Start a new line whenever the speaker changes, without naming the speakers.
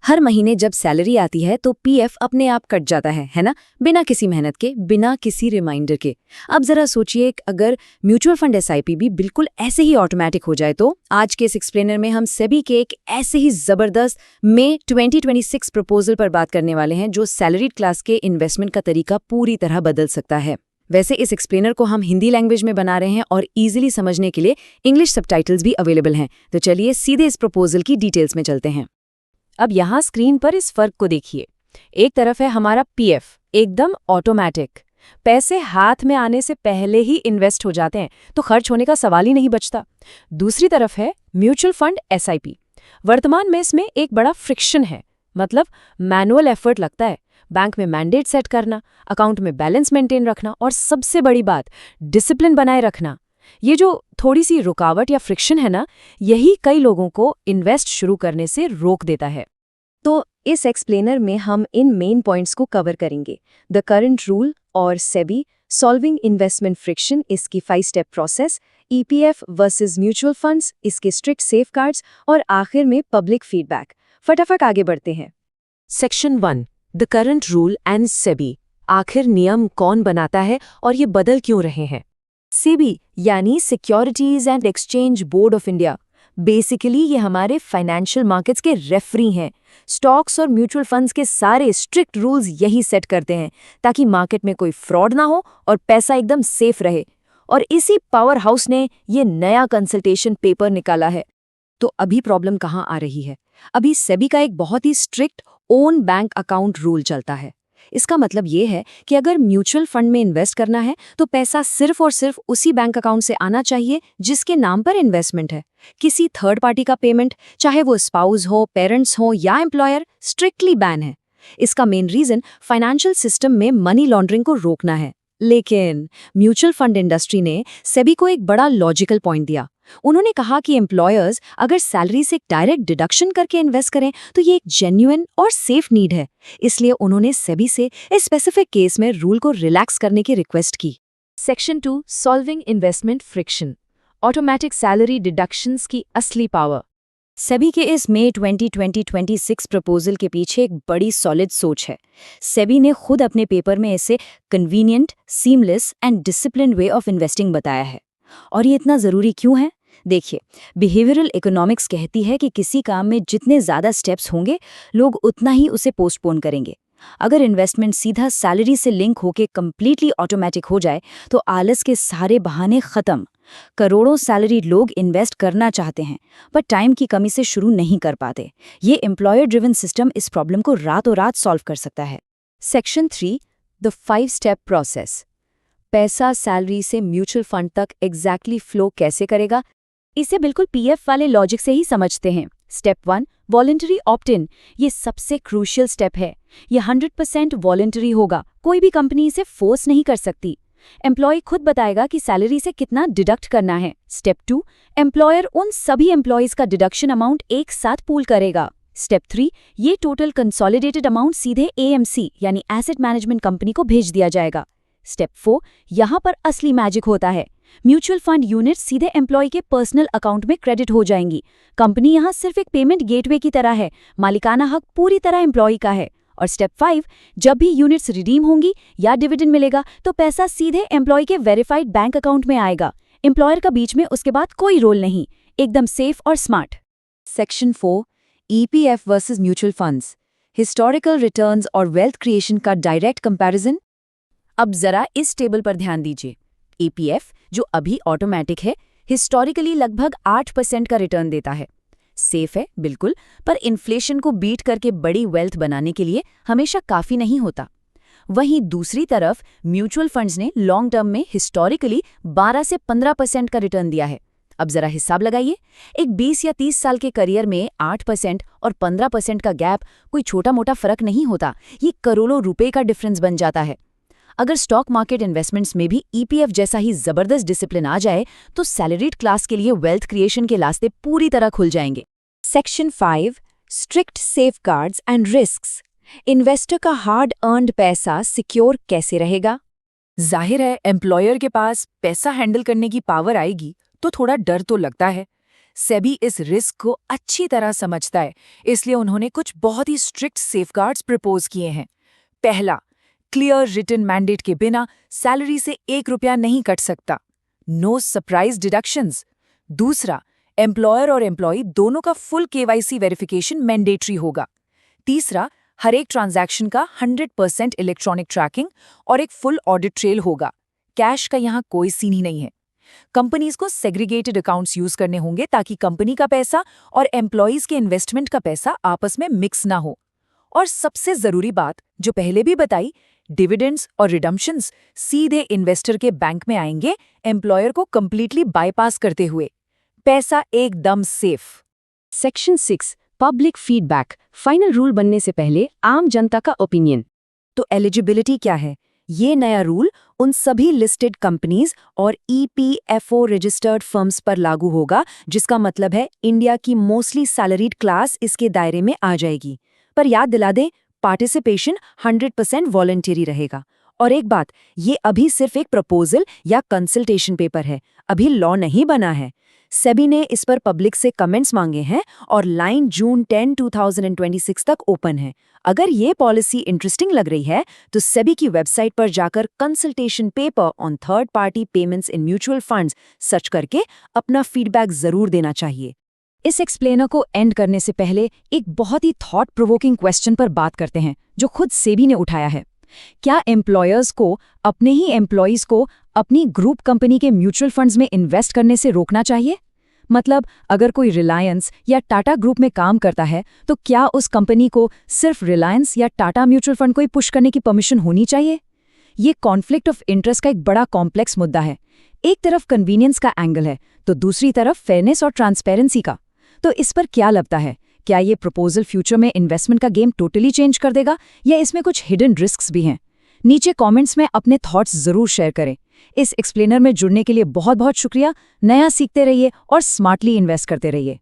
हर महीने जब सैलरी आती है तो पीएफ अपने आप कट जाता है ना, बिना किसी मेहनत के, बिना किसी रिमाइंडर के। अब जरा सोचिए अगर म्यूचुअल फंड एसआईपी भी बिल्कुल ऐसे ही ऑटोमेटिक हो जाए तो। आज के इस एक्सप्लेनर में हम सेबी के एक ऐसे ही जबरदस्त मई 2026 प्रपोजल पर बात करने वाले हैं जो सैलरीड क्लास के इन्वेस्टमेंट का तरीका पूरी तरह बदल सकता है। वैसे इस एक्सप्लेनर को हम हिंदी लैंग्वेज में बना रहे हैं और इजीली समझने के लिए इंग्लिश सबटाइटल्स भी अवेलेबल हैं। तो चलिए सीधे इस प्रपोजल की डिटेल्स में चलते हैं। अब यहाँ स्क्रीन पर इस फर्क को देखिए। एक तरफ है हमारा पीएफ, एकदम ऑटोमेटिक, पैसे हाथ में आने से पहले ही इन्वेस्ट हो जाते हैं, तो खर्च होने का सवाल ही नहीं बचता। दूसरी तरफ है म्यूचुअल फंड एसआईपी। वर्तमान में इसमें एक बड़ा फ्रिक्शन है, मतलब मैनुअल एफर्ट लगता है, बैंक में मैंडेट सेट करना, अकाउंट में बैलेंस मेंटेन रखना और सबसे बड़ी बात डिसिप्लिन बनाए रखना। ये जो थोड़ी सी रुकावट या फ्रिक्शन है ना, यही कई लोगों को इन्वेस्ट शुरू करने से रोक देता है। तो इस एक्सप्लेनर में हम इन मेन पॉइंट्स को कवर करेंगे। द करंट रूल और सेबी, सॉल्विंग इन्वेस्टमेंट फ्रिक्शन, इसकी 5 step process, EPF versus mutual funds, इसके स्ट्रिक्ट सेफगार्ड्स और आखिर में पब्लिक फीडबैक। फटाफट आगे बढ़ते हैं।
Section 1, the current rule and SEBI. आखिर नियम कौन बनाता है और ये बदल क्यों रहे हैं?
सेबी यानी securities and exchange board of India. Basically ये हमारे फाइनेंशियल मार्केट्स के रेफरी हैं। स्टॉक्स और म्यूचुअल फंड्स के सारे स्ट्रिक्ट रूल्स यही सेट करते हैं ताकि मार्केट में कोई फ्रॉड ना हो और पैसा एकदम सेफ रहे। और इसी पावर हाउस ने ये नया कंसल्टेशन पेपर निकाला है। तो अभी प्रॉब्लम कहाँ आ रही है? अभी सेबी का एक बहुत ही strict own bank account rule चलता है। इसका मतलब ये है कि अगर म्यूचुअल फंड में इन्वेस्ट करना है तो पैसा सिर्फ और सिर्फ उसी बैंक अकाउंट से आना चाहिए जिसके नाम पर इन्वेस्टमेंट है। किसी थर्ड पार्टी का पेमेंट, चाहे वो स्पाउस हो, पेरेंट्स हो या एम्प्लॉयर, स्ट्रिक्टली बैन है। इसका मेन रीजन फाइनेंशियल सिस्टम में मनी लॉन्ड्रिंग को रोकना है। लेकिन म्यूचुअल फंड इंडस्ट्री ने सेबी को एक बड़ा लॉजिकल पॉइंट दिया। उन्होंने कहा कि एम्प्लॉयर्स अगर सैलरी से डायरेक्ट डिडक्शन करके इन्वेस्ट करें तो ये एक जेन्युइन और सेफ नीड है। इसलिए उन्होंने सेबी से इस स्पेसिफिक केस में रूल को रिलैक्स करने की रिक्वेस्ट की।
Section 2, solving investment friction, automatic salary deductions की असली पावर।
सेबी के इस मई 2026 प्रपोजल के पीछे एक बड़ी सॉलिड सोच है। सेबी ने खुद अपने पेपर में इसे convenient, seamless and disciplined way of investing बताया है। और ये इतना ज़रूरी क्यों है? देखिए, बिहेवियरल इकोनॉमिक्स कहती है कि किसी काम में जितने ज़्यादा स्टेप्स होंगे, लोग उतना ही उसे पोस्टपोन करेंगे। अगर इन्वेस्टमेंट सीधा सैलरी से लिंक होकर कंप्लीटली ऑटोमेटिक हो जाए तो आलस के सारे बहाने खत्म। करोड़ों सैलरी लोग इन्वेस्ट करना चाहते हैं पर टाइम की कमी से शुरू नहीं कर पाते। ये एम्प्लॉयर ड्रिवन सिस्टम इस प्रॉब्लम को रातों रात सॉल्व कर सकता है।
Section 3, the 5 step process. पैसा सैलरी से म्यूचुअल फंड तक एग्जैक्टली फ्लो कैसे करेगा? इसे बिल्कुल पीएफ वाले लॉजिक से ही समझते हैं। स्टेप 1, वॉलंटरी ऑप्ट इन। ये सबसे क्रूशियल स्टेप है। ये 100% वॉलंटरी होगा, कोई भी कंपनी इसे फोर्स नहीं कर सकती। एम्प्लॉय खुद बताएगा कि सैलरी से कितना डिडक्ट करना है। स्टेप 2, एम्प्लॉयर उन सभी एम्प्लॉयज का डिडक्शन अमाउंट एक साथ पूल करेगा। स्टेप 3, ये टोटल कंसोलिडेटेड अमाउंट सीधे एएमसी यानी एसेट मैनेजमेंट कंपनी को भेज दिया जाएगा। स्टेप 4, यहाँ पर असली मैजिक होता है। म्यूचुअल फंड यूनिट सीधे एम्प्लॉय के पर्सनल अकाउंट में क्रेडिट हो जाएंगी। कंपनी यहाँ सिर्फ एक पेमेंट गेटवे की तरह है, मालिकाना हक पूरी तरह एम्प्लॉय का है। और स्टेप 5, जब भी यूनिट्स रिडीम होंगी या डिविडेंड मिलेगा तो पैसा सीधे एम्प्लॉय के वेरीफाइड बैंक अकाउंट में आएगा। एम्प्लॉयर का बीच में उसके बाद कोई रोल नहीं, एकदम सेफ और smart.
Section 4, EPF versus mutual funds, historical returns और वेल्थ क्रिएशन का डायरेक्ट कंपैरिजन। अब जरा इस टेबल पर ध्यान दीजिए। ईपीएफ जो अभी ऑटोमेटिक है, हिस्टोरिकली लगभग 8% का रिटर्न देता है। सेफ है बिल्कुल, पर इन्फ्लेशन को बीट करके बड़ी वेल्थ बनाने के लिए हमेशा काफी नहीं होता। वहीं दूसरी तरफ म्यूचुअल फंड्स ने लॉन्ग टर्म में हिस्टोरिकली 12 से 15% का रिटर्न दिया है। अब जरा हिसाब लगाइए, एक 20 या 30 साल के करियर में 8% और 15% का गैप कोई छोटा मोटा फर्क नहीं होता, ये करोड़ों रुपए का डिफरेंस बन जाता है। अगर स्टॉक मार्केट इन्वेस्टमेंट्स में भी ईपीएफ जैसा ही जबरदस्त डिसिप्लिन आ जाए तो सैलरीड क्लास के लिए वेल्थ क्रिएशन के रास्ते पूरी तरह खुल जाएंगे।
Section 5, strict safeguards and risks. Investor का हार्ड अर्न्ड पैसा सिक्योर कैसे रहेगा?
जाहिर है एम्प्लॉयर के पास पैसा हैंडल करने की पावर आएगी तो थोड़ा डर तो लगता है। सेबी इस रिस्क को अच्छी तरह समझता है, इसलिए उन्होंने कुछ बहुत ही स्ट्रिक्ट सेफगार्ड्स प्रपोज किए हैं। पहला, क्लियर रिटन मैंडेट के बिना सैलरी से 1 रुपया नहीं कट सकता, नो सरप्राइज डिडक्शंस। दूसरा, एम्प्लॉयर और एम्प्लॉई दोनों का फुल केवाईसी वेरिफिकेशन मैंडेटरी होगा। तीसरा, हर एक ट्रांजैक्शन का 100% इलेक्ट्रॉनिक ट्रैकिंग और एक फुल ऑडिट ट्रेल होगा। कैश का यहाँ कोई सीन ही नहीं है। कंपनीज को सेग्रीगेटेड अकाउंट्स यूज करने होंगे ताकि कंपनी का पैसा और एम्प्लॉयज के इन्वेस्टमेंट का पैसा आपस में मिक्स ना हो। और सबसे जरूरी बात जो पहले भी बताई, डिविडेंड्स और रिडम्पशंस सीधे इन्वेस्टर के बैंक में आएंगे, एम्प्लॉयर को कंप्लीटली बाईपास करते हुए। पैसा एकदम safe.
Section 6 public feedback, final rule बनने से पहले आम जनता का ओपिनियन।
तो एलिजिबिलिटी क्या है? ये नया रूल उन सभी लिस्टेड कंपनीज और EPFO रजिस्टर्ड फर्म्स पर लागू होगा, जिसका मतलब है इंडिया की मोस्टली सैलरीड क्लास इसके दायरे में आ जाएगी। पर याद दिला दें, पार्टिसिपेशन 100% वॉलंटरी रहेगा। और एक बात, ये अभी सिर्फ एक प्रपोजल या कंसल्टेशन पेपर है, अभी लॉ नहीं बना है। सेबी ने इस पर पब्लिक से कमेंट्स मांगे हैं और लाइन जून 10, 2026 तक ओपन है। अगर ये पॉलिसी इंटरेस्टिंग लग रही है तो सेबी की वेबसाइट पर जाकर consultation paper on third party payments in mutual funds search करके अपना फीडबैक जरूर देना चाहिए।
इस एक्सप्लेनर को एंड करने से पहले एक बहुत ही थॉट प्रोवोकिंग क्वेश्चन पर बात करते हैं जो खुद सेबी ने उठाया है। क्या एम्प्लॉयर्स को अपने ही एम्प्लॉयज को अपनी ग्रुप कंपनी के म्यूचुअल फंड्स में इन्वेस्ट करने से रोकना चाहिए? मतलब अगर कोई रिलायंस या टाटा ग्रुप में काम करता है तो क्या उस कंपनी को सिर्फ रिलायंस या टाटा म्यूचुअल फंड को ही पुश करने की परमिशन होनी चाहिए? ये कॉन्फ्लिक्ट ऑफ इंटरेस्ट का एक बड़ा कॉम्प्लेक्स मुद्दा है। एक तरफ कन्वीनियंस का एंगल है तो दूसरी तरफ फेयरनेस और ट्रांसपेरेंसी का। तो इस पर क्या लगता है? क्या ये प्रपोजल फ्यूचर में इन्वेस्टमेंट का गेम टोटली चेंज कर देगा या इसमें कुछ हिडन रिस्क्स भी हैं? नीचे कमेंट्स में अपने थॉट्स जरूर शेयर करें। इस एक्सप्लेनर में जुड़ने के लिए बहुत बहुत शुक्रिया। नया सीखते रहिए और स्मार्टली इन्वेस्ट करते रहिए।